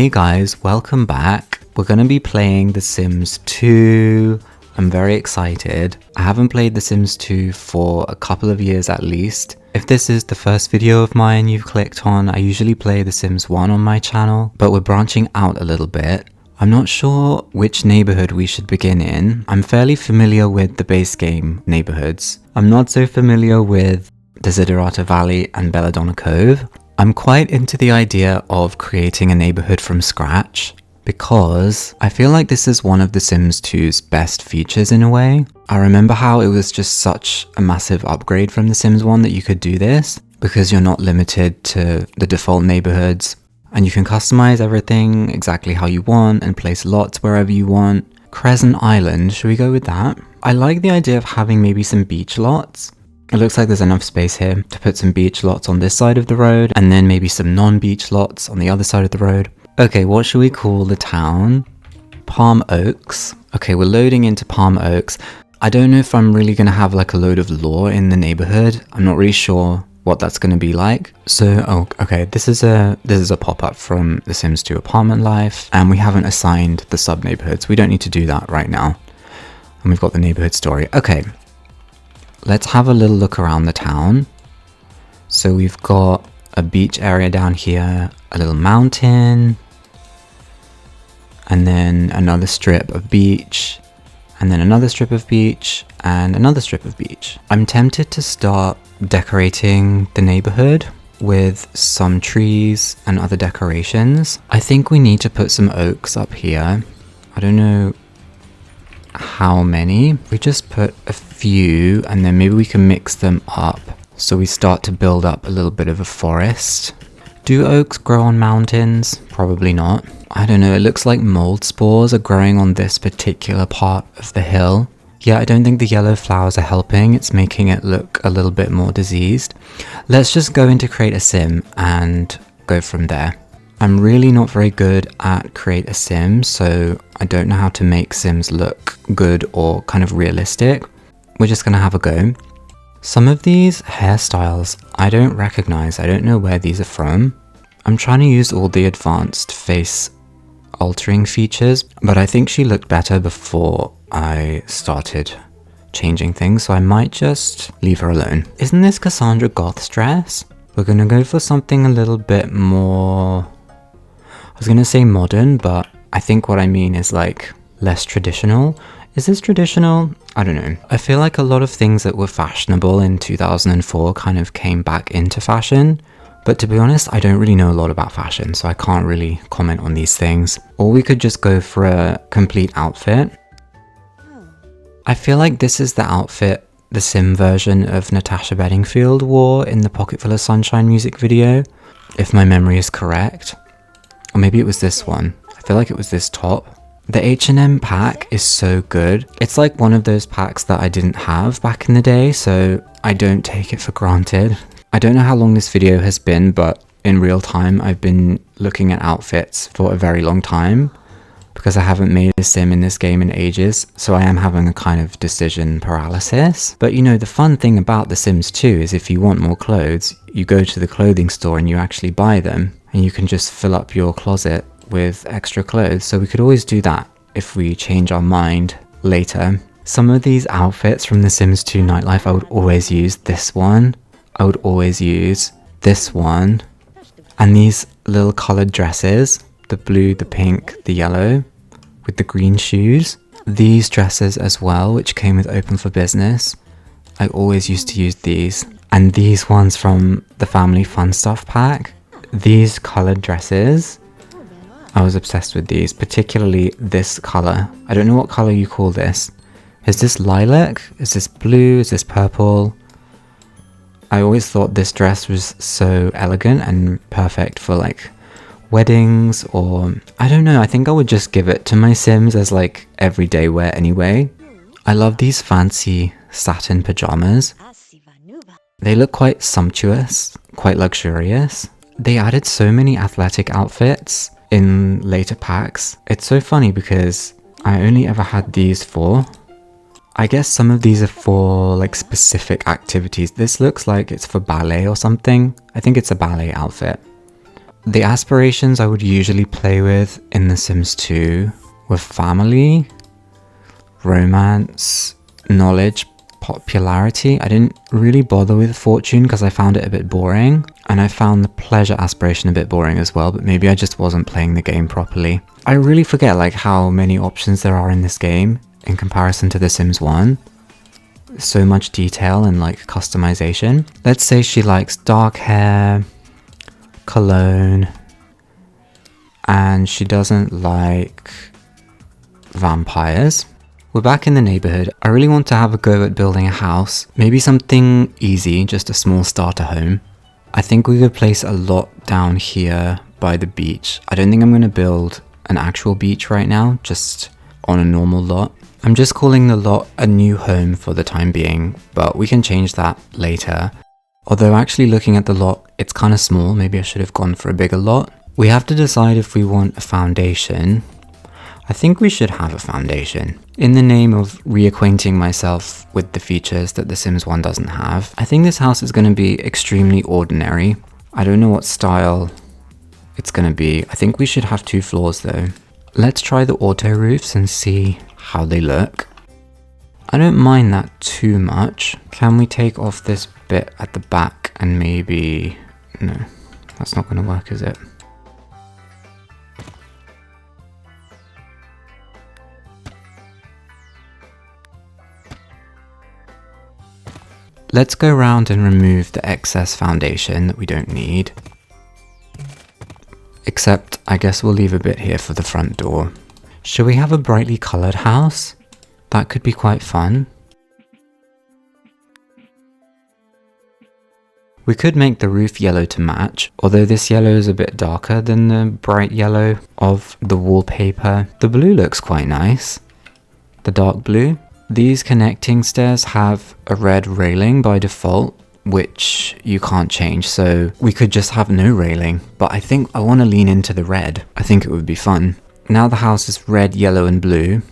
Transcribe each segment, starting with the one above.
Hey guys, welcome back. We're gonna be playing The Sims 2. I'm very excited. I haven't played The Sims 2 for a couple of years at least. If this is the first video of mine you've clicked on, I usually play The Sims 1 on my channel, but we're branching out a little bit. I'm not sure which neighborhood we should begin in. I'm fairly familiar with the base game neighborhoods. I'm not so familiar with Desiderata Valley and Belladonna Cove. I'm quite into the idea of creating a neighborhood from scratch because I feel like this is one of The Sims 2's best features in a way. I remember how it was just such a massive upgrade from The Sims 1 that you could do this because you're not limited to the default neighborhoods and you can customize everything exactly how you want and place lots wherever you want. Crescent Island, should we go with that? I like the idea of having maybe some beach lots. It looks like there's enough space here to put some beach lots on this side of the road and then maybe some non-beach lots on the other side of the road. Okay, what should we call the town? Palm Oaks. Okay, we're loading into Palm Oaks. I don't know if I'm really going to have like a load of lore in the neighborhood. I'm not really sure what that's going to be like. So, okay, this is a pop-up from The Sims 2 Apartment Life and we haven't assigned the sub-neighborhoods. We don't need to do that right now. And we've got the neighborhood story. Okay. Let's have a little look around the town. So we've got a beach area down here, a little mountain, and then another strip of beach, and then another strip of beach, and another strip of beach. I'm tempted to start decorating the neighborhood with some trees and other decorations. I think we need to put some oaks up here. I don't know how many. We just put a few and then maybe we can mix them up so we start to build up a little bit of a forest. Do oaks grow on mountains? Probably not. I don't know, it looks like mold spores are growing on this particular part of the hill. Yeah, I don't think the yellow flowers are helping. It's making it look a little bit more diseased. Let's just go into Create a Sim and go from there. I'm really not very good at Create a Sim, so I don't know how to make Sims look good or kind of realistic. We're just gonna have a go. Some of these hairstyles I don't recognize. I don't know where these are from. I'm trying to use all the advanced face altering features, but I think she looked better before I started changing things, so I might just leave her alone. Isn't this Cassandra Goth's dress? We're gonna go for something a little bit more... I was gonna say modern, but I think what I mean is like less traditional. Is this traditional? I don't know. I feel like a lot of things that were fashionable in 2004 kind of came back into fashion. But to be honest, I don't really know a lot about fashion, so I can't really comment on these things. Or we could just go for a complete outfit. I feel like this is the outfit the Sim version of Natasha Bedingfield wore in the Pocketful of Sunshine music video, if my memory is correct. Or maybe it was this one. I feel like it was this top. The H&M pack is so good. It's like one of those packs that I didn't have back in the day, so I don't take it for granted. I don't know how long this video has been, but in real time I've been looking at outfits for a very long time because I haven't made a sim in this game in ages, so I am having a kind of decision paralysis. But you know, the fun thing about The Sims 2 is if you want more clothes, you go to the clothing store and you actually buy them. And you can just fill up your closet with extra clothes. So we could always do that if we change our mind later. Some of these outfits from The Sims 2 Nightlife, I would always use this one. I would always use this one. And these little colored dresses, the blue, the pink, the yellow, with the green shoes. These dresses as well, which came with Open for Business. I always used to use these. And these ones from the Family Fun Stuff pack. These colored dresses, I was obsessed with these, particularly this color. I don't know what color you call this. Is this lilac? Is this blue? Is this purple? I always thought this dress was so elegant and perfect for like weddings or... I don't know, I think I would just give it to my Sims as like everyday wear anyway. I love these fancy satin pajamas. They look quite sumptuous, quite luxurious. They added so many athletic outfits in later packs. It's so funny because I only ever had these four. I guess some of these are for like specific activities. This looks like it's for ballet or something. I think it's a ballet outfit. The aspirations I would usually play with in The Sims 2 were family, romance, knowledge, popularity. I didn't really bother with fortune because I found it a bit boring, and I found the pleasure aspiration a bit boring as well, but maybe I just wasn't playing the game properly. I really forget like how many options there are in this game in comparison to The Sims 1. So much detail and like customization. Let's say she likes dark hair, cologne, and she doesn't like vampires. We're back in the neighborhood. I really want to have a go at building a house. Maybe something easy, just a small starter home. I think we could place a lot down here by the beach. I don't think I'm going to build an actual beach right now, just on a normal lot. I'm just calling the lot a new home for the time being, but we can change that later. Although actually looking at the lot, it's kind of small. Maybe I should have gone for a bigger lot. We have to decide if we want a foundation. I think we should have a foundation. In the name of reacquainting myself with the features that The Sims 1 doesn't have, I think this house is going to be extremely ordinary. I don't know what style it's going to be. I think we should have 2 floors though. Let's try the auto roofs and see how they look. I don't mind that too much. Can we take off this bit at the back and maybe... No, that's not going to work, is it? Let's go around and remove the excess foundation that we don't need. Except, I guess we'll leave a bit here for the front door. Should we have a brightly coloured house? That could be quite fun. We could make the roof yellow to match, although this yellow is a bit darker than the bright yellow of the wallpaper. The blue looks quite nice. The dark blue. These connecting stairs have a red railing by default, which you can't change, so we could just have no railing. But I think I want to lean into the red. I think it would be fun. Now the house is red, yellow and blue.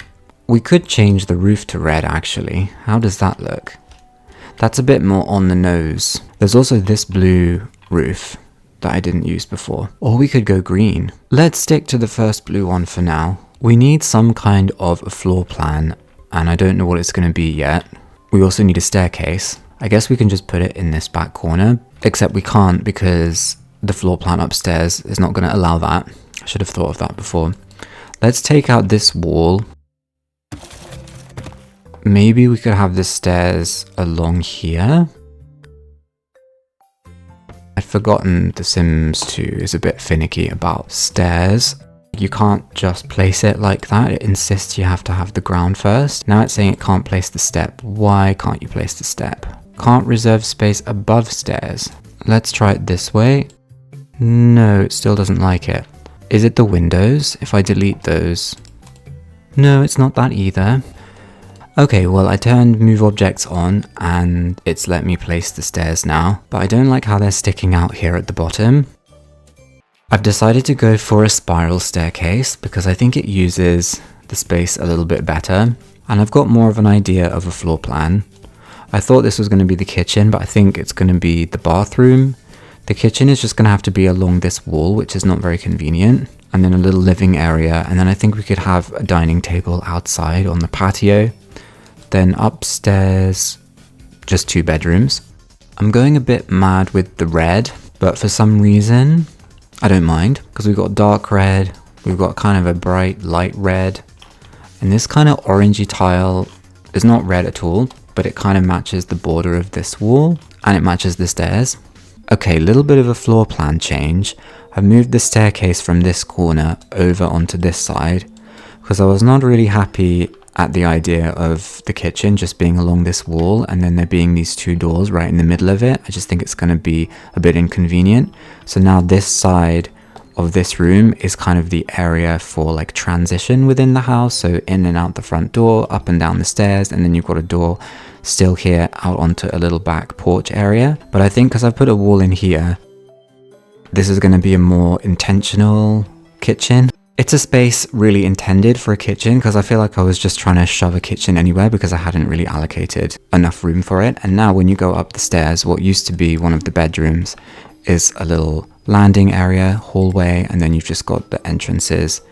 We could change the roof to red actually. How does that look? That's a bit more on the nose. There's also this blue roof that I didn't use before. Or we could go green. Let's stick to the first blue one for now. We need some kind of a floor plan, and I don't know what it's going to be yet. We also need a staircase. I guess we can just put it in this back corner, except we can't because the floor plan upstairs is not going to allow that. I should have thought of that before. Let's take out this wall. Maybe we could have the stairs along here. I'd forgotten The Sims 2 is a bit finicky about stairs. You can't just place it like that. It insists you have to have the ground first. Now it's saying it can't place the step. Why can't you place the step? Can't reserve space above stairs. Let's try it this way. No, it still doesn't like it. Is it the windows? If I delete those. No, it's not that either. Okay, well I turned move objects on and it's let me place the stairs now, but I don't like how they're sticking out here at the bottom. I've decided to go for a spiral staircase because I think it uses the space a little bit better, and I've got more of an idea of a floor plan. I thought this was going to be the kitchen, but I think it's going to be the bathroom. The kitchen is just going to have to be along this wall, which is not very convenient, and then a little living area, and then I think we could have a dining table outside on the patio. Then upstairs, just 2 bedrooms. I'm going a bit mad with the red, but for some reason, I don't mind, because we've got dark red, we've got kind of a bright light red, and this kind of orangey tile is not red at all, but it kind of matches the border of this wall, and it matches the stairs. Okay, little bit of a floor plan change. I've moved the staircase from this corner over onto this side, because I was not really happy at the idea of the kitchen just being along this wall and then there being these 2 doors right in the middle of it. I just think it's going to be a bit inconvenient. So now this side of this room is kind of the area for like transition within the house. So in and out the front door, up and down the stairs, and then you've got a door still here out onto a little back porch area. But I think because I've put a wall in here, this is going to be a more intentional kitchen. It's a space really intended for a kitchen because I feel like I was just trying to shove a kitchen anywhere because I hadn't really allocated enough room for it. And now when you go up the stairs, what used to be one of the bedrooms is a little landing area, hallway, and then you've just got the entrances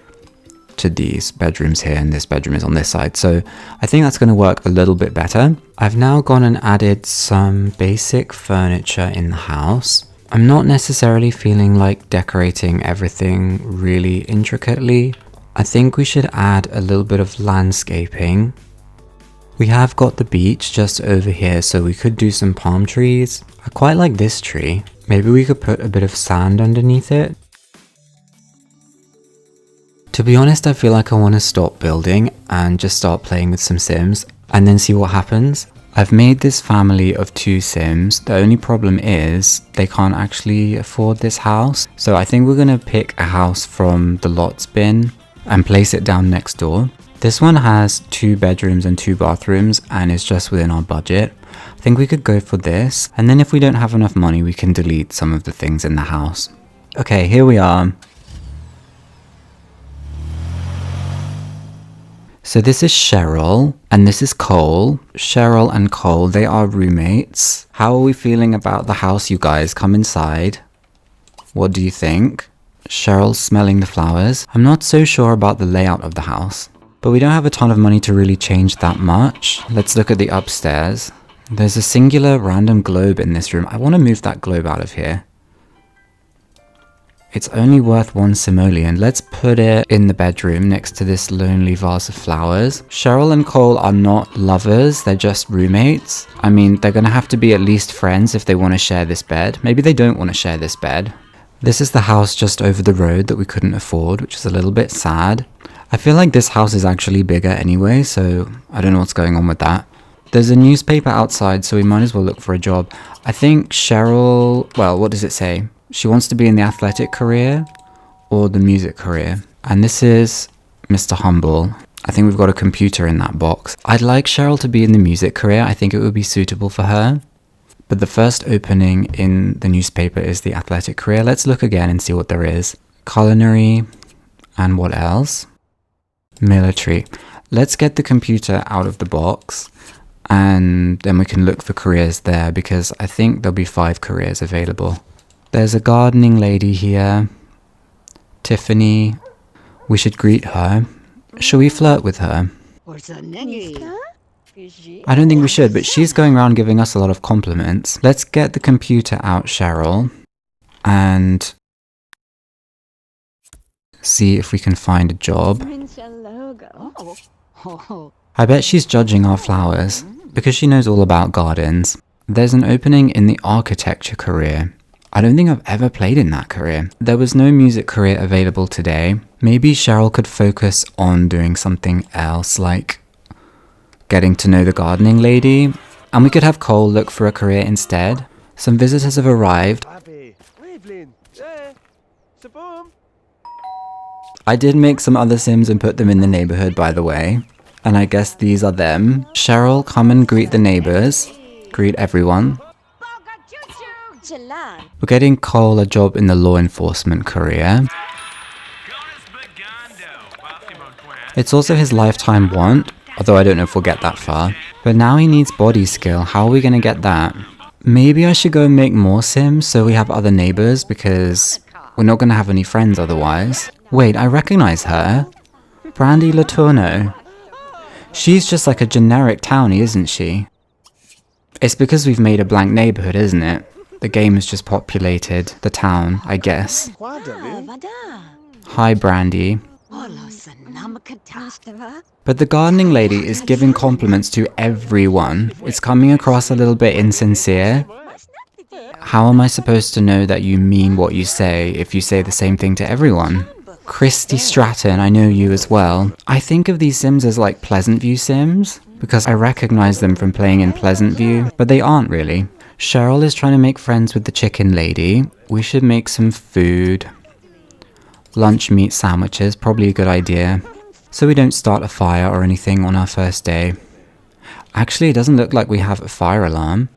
to these bedrooms here, and this bedroom is on this side. So I think that's going to work a little bit better. I've now gone and added some basic furniture in the house. I'm not necessarily feeling like decorating everything really intricately. I think we should add a little bit of landscaping. We have got the beach just over here, so we could do some palm trees. I quite like this tree. Maybe we could put a bit of sand underneath it. To be honest, I feel like I want to stop building and just start playing with some Sims and then see what happens. I've made this family of 2 Sims. The only problem is they can't actually afford this house. So I think we're going to pick a house from the lots bin and place it down next door. This one has 2 bedrooms and 2 bathrooms and is just within our budget. I think we could go for this. And then if we don't have enough money, we can delete some of the things in the house. Okay, here we are. So this is Cheryl and this is Cole. Cheryl and Cole, they are roommates. How are we feeling about the house, you guys? Come inside. What do you think? Cheryl's smelling the flowers. I'm not so sure about the layout of the house, but we don't have a ton of money to really change that much. Let's look at the upstairs. There's a singular random globe in this room. I want to move that globe out of here. It's only worth 1 simoleon. Let's put it in the bedroom next to this lonely vase of flowers. Cheryl and Cole are not lovers, they're just roommates. I mean, they're gonna have to be at least friends if they want to share this bed. Maybe they don't want to share this bed. This is the house just over the road that we couldn't afford, which is a little bit sad. I feel like this house is actually bigger anyway, so I don't know what's going on with that. There's a newspaper outside, so we might as well look for a job. I think Cheryl, well, what does it say? She wants to be in the athletic career or the music career. And this is Mr. Humble. I think we've got a computer in that box. I'd like Cheryl to be in the music career. I think it would be suitable for her. But the first opening in the newspaper is the athletic career. Let's look again and see what there is. Culinary and what else? Military. Let's get the computer out of the box and then we can look for careers there because I think there'll be 5 careers available. There's a gardening lady here. Tiffany. We should greet her. Shall we flirt with her? I don't think we should, but she's going around giving us a lot of compliments. Let's get the computer out, Cheryl, and see if we can find a job. I bet she's judging our flowers because she knows all about gardens. There's an opening in the architecture career. I don't think I've ever played in that career. There was no music career available today. Maybe Cheryl could focus on doing something else, like getting to know the gardening lady. And we could have Cole look for a career instead. Some visitors have arrived. I did make some other Sims and put them in the neighborhood, by the way. And I guess these are them. Cheryl, come and greet the neighbors. Greet everyone. We're getting Cole a job in the law enforcement career. It's also his lifetime want, although I don't know if we'll get that far. But now he needs body skill. How are we going to get that? Maybe I should go and make more Sims so we have other neighbors because we're not going to have any friends otherwise. Wait, I recognize her. Brandy Letourneau. She's just like a generic townie, isn't she? It's because we've made a blank neighborhood, isn't it? The game has just populated the town, I guess. Hi, Brandy. But the gardening lady is giving compliments to everyone. It's coming across a little bit insincere. How am I supposed to know that you mean what you say if you say the same thing to everyone? Christy Stratton, I know you as well. I think of these Sims as like Pleasant View Sims because I recognize them from playing in Pleasant View, but they aren't really. Cheryl is trying to make friends with the chicken lady. We should make some food. Lunch meat sandwiches, probably a good idea. So we don't start a fire or anything on our first day. Actually, it doesn't look like we have a fire alarm.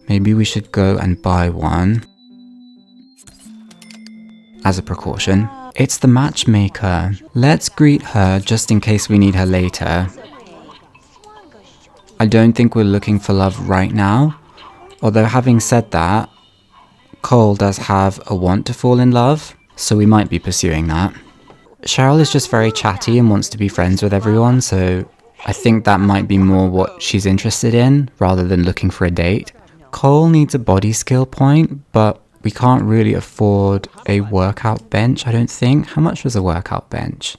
Maybe we should go and buy one. As a precaution. It's the matchmaker. Let's greet her just in case we need her later. I don't think we're looking for love right now. Although having said that, Cole does have a want to fall in love, so we might be pursuing that. Cheryl is just very chatty and wants to be friends with everyone, so I think that might be more what she's interested in, rather than looking for a date. Cole needs a body skill point, but we can't really afford a workout bench, I don't think. How much was a workout bench?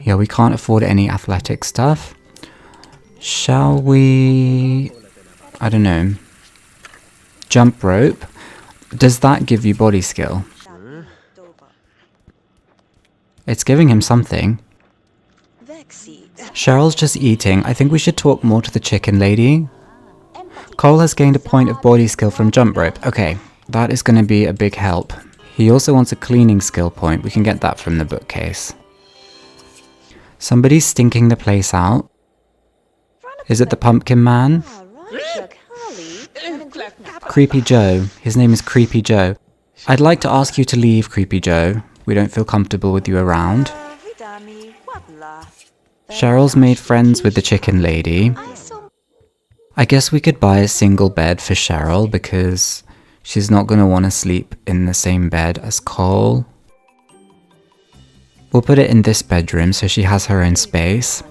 Yeah, we can't afford any athletic stuff. Shall we... I don't know. Jump rope. Does that give you body skill? It's giving him something. Cheryl's just eating. I think we should talk more to the chicken lady. Cole has gained a point of body skill from jump rope. Okay, that is going to be a big help. He also wants a cleaning skill point. We can get that from the bookcase. Somebody's stinking the place out. Is it the pumpkin man? Creepy Joe. His name is Creepy Joe. I'd like to ask you to leave, Creepy Joe. We don't feel comfortable with you around. Cheryl's made friends with the chicken lady. I guess we could buy a single bed for Cheryl because she's not going to want to sleep in the same bed as Cole. We'll put it in this bedroom so she has her own space.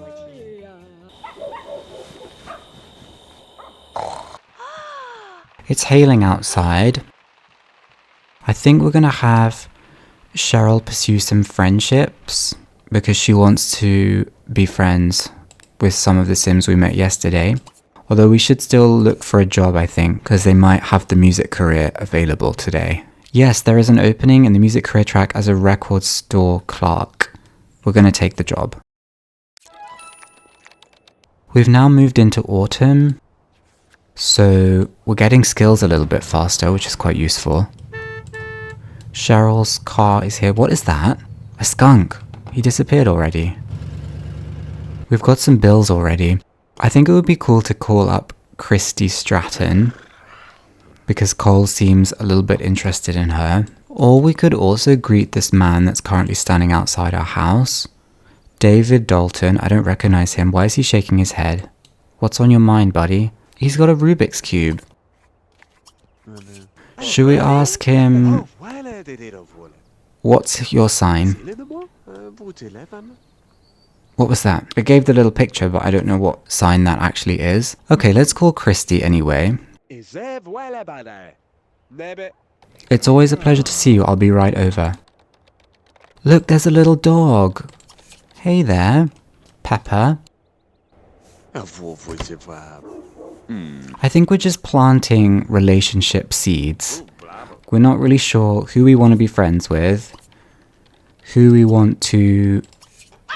It's hailing outside. I think we're going to have Cheryl pursue some friendships because she wants to be friends with some of the Sims we met yesterday. Although we should still look for a job, I think, because they might have the music career available today. Yes, there is an opening in the music career track as a record store clerk. We're going to take the job. We've now moved into autumn, so we're getting skills a little bit faster, which is quite useful. Cheryl's car is here. What is that? A skunk. He disappeared already. We've got some bills already. I think it would be cool to call up Christy Stratton because Cole seems a little bit interested in her. Or we could also greet this man that's currently standing outside our house. David Dalton. I don't recognize him. Why is he shaking his head? What's on your mind, buddy? He's got a Rubik's Cube. Should we ask him... What's your sign? What was that? It gave the little picture, but I don't know what sign that actually is. Okay, let's call Christy anyway. It's always a pleasure to see you. I'll be right over. Look, there's a little dog. Hey there, Pepper. I think we're just planting relationship seeds. We're not really sure who we want to be friends with, who we want to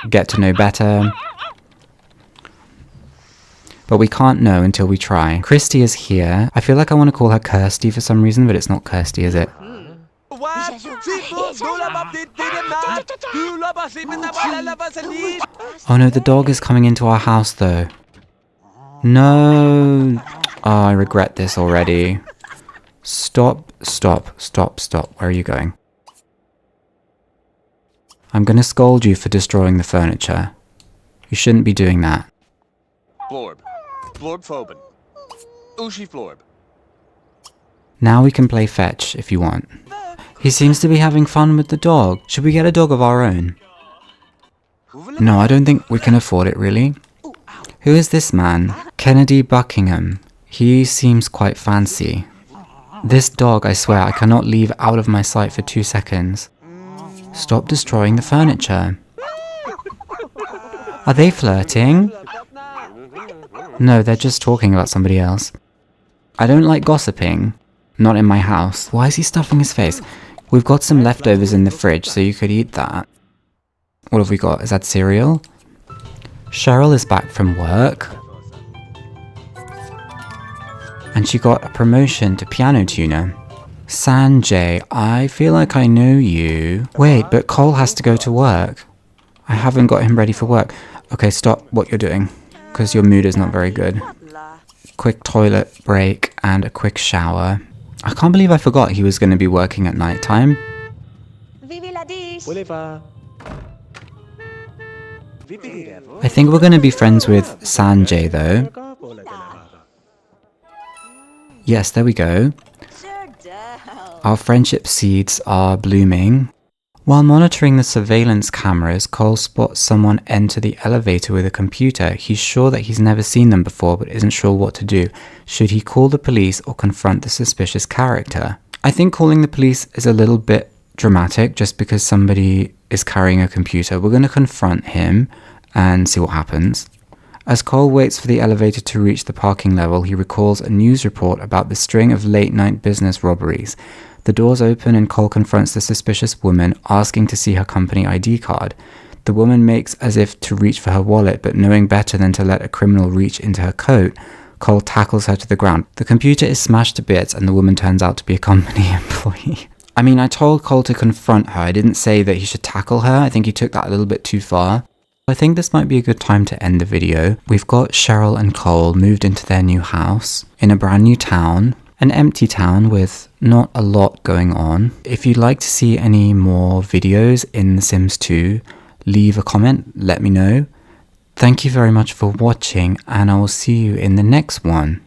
get to know better, but we can't know until we try. Christy is here. I feel like I want to call her Kirsty for some reason, but it's not Kirsty, is it? Oh no, the dog is coming into our house though. No. Oh, I regret this already. Stop, stop, stop, stop. Where are you going? I'm gonna scold you for destroying the furniture. You shouldn't be doing that. Florb. Florb Phobin. Ushi Florb. Now we can play fetch if you want. He seems to be having fun with the dog. Should we get a dog of our own? No, I don't think we can afford it really. Who is this man? Kennedy Buckingham. He seems quite fancy. This dog, I swear, I cannot leave out of my sight for 2 seconds. Stop destroying the furniture. Are they flirting? No, they're just talking about somebody else. I don't like gossiping. Not in my house. Why is he stuffing his face? We've got some leftovers in the fridge, so you could eat that. What have we got? Is that cereal? Cheryl is back from work. And she got a promotion to piano tuner. Sanjay, I feel like I know you. Wait, but Cole has to go to work. I haven't got him ready for work. Okay, stop what you're doing, because your mood is not very good. Quick toilet break and a quick shower. I can't believe I forgot he was going to be working at night time. I think we're going to be friends with Sanjay though. Yes, there we go. Our friendship seeds are blooming. While monitoring the surveillance cameras, Cole spots someone enter the elevator with a computer. He's sure that he's never seen them before, but isn't sure what to do. Should he call the police or confront the suspicious character? I think calling the police is a little bit dramatic just because somebody is carrying a computer. We're going to confront him and see what happens. As Cole waits for the elevator to reach the parking level, he recalls a news report about the string of late-night business robberies. The doors open and Cole confronts the suspicious woman, asking to see her company ID card. The woman makes as if to reach for her wallet, but knowing better than to let a criminal reach into her coat, Cole tackles her to the ground. The computer is smashed to bits and the woman turns out to be a company employee. I mean, I told Cole to confront her. I didn't say that he should tackle her. I think he took that a little bit too far. I think this might be a good time to end the video. We've got Cheryl and Cole moved into their new house in a brand new town. An empty town with not a lot going on. If you'd like to see any more videos in The Sims 2, leave a comment, let me know. Thank you very much for watching, and I will see you in the next one.